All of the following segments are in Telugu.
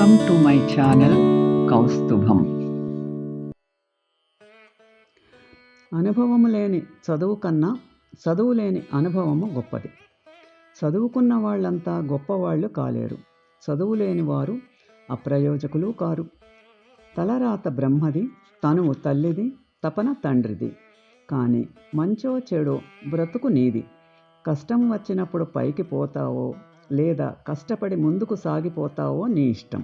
Welcome to my channel Kaustubham. అనుభవము లేని చదువు కన్నా చదువు లేని అనుభవము గొప్పది. చదువుకున్న వాళ్ళంతా గొప్పవాళ్ళు కాలేరు. చదువు లేని వారు అప్రయోజకులు కారు. తలరాత బ్రహ్మది, తనువు తల్లిది, తపన తండ్రిది. కానీ మంచో చెడో బ్రతుకు నీది. కష్టం వచ్చినప్పుడు పైకి పోతావో లేదా కష్టపడి ముందుకు సాగిపోతావో నీ ఇష్టం.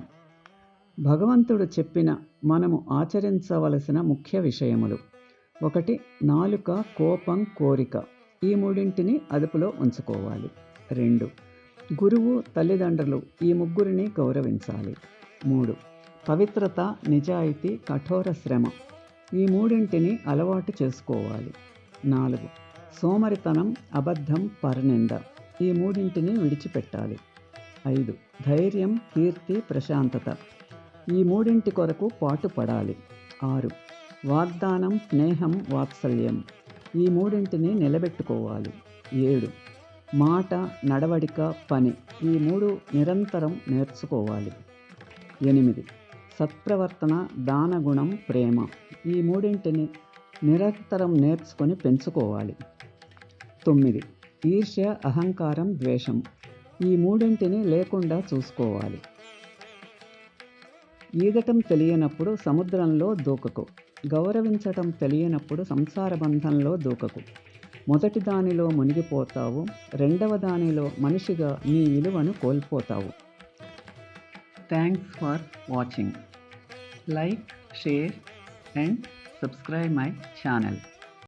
భగవంతుడు చెప్పిన మనము ఆచరించవలసిన ముఖ్య విషయములు: 1. నాలుక, కోపం, కోరిక, ఈ మూడింటిని అదుపులో ఉంచుకోవాలి. 2. గురువు, తల్లిదండ్రులు, ఈ ముగ్గురిని గౌరవించాలి. 3. పవిత్రత, నిజాయితీ, కఠోర శ్రమ, ఈ మూడింటిని అలవాటు చేసుకోవాలి. 4. సోమరితనం, అబద్ధం, పరనింద, ఈ మూడింటిని విడిచిపెట్టాలి. 5. ధైర్యం, కీర్తి, ప్రశాంతత, ఈ మూడింటి కొరకు పాటుపడాలి. 6. వాగ్దానం, స్నేహం, వాత్సల్యం, ఈ మూడింటిని నిలబెట్టుకోవాలి. 7. మాట, నడవడిక, పని, ఈ మూడు నిరంతరం నేర్చుకోవాలి. 8. సత్ప్రవర్తన, దానగుణం, ప్రేమ, ఈ మూడింటిని నిరంతరం నేర్చుకొని పెంచుకోవాలి. 9. ఈర్ష్య, అహంకారం, ద్వేషం, ఈ మూడింటిని లేకుండా చూసుకోవాలి. ఈదటం తెలియనప్పుడు సముద్రంలో దూకకు. గౌరవించటం తెలియనప్పుడు సంసార బంధంలో దూకకు. మొదటి దానిలో మునిగిపోతావు, రెండవ దానిలో మనిషిగా నీ విలువను కోల్పోతావు. Thanks for watching. Like, share and subscribe my channel.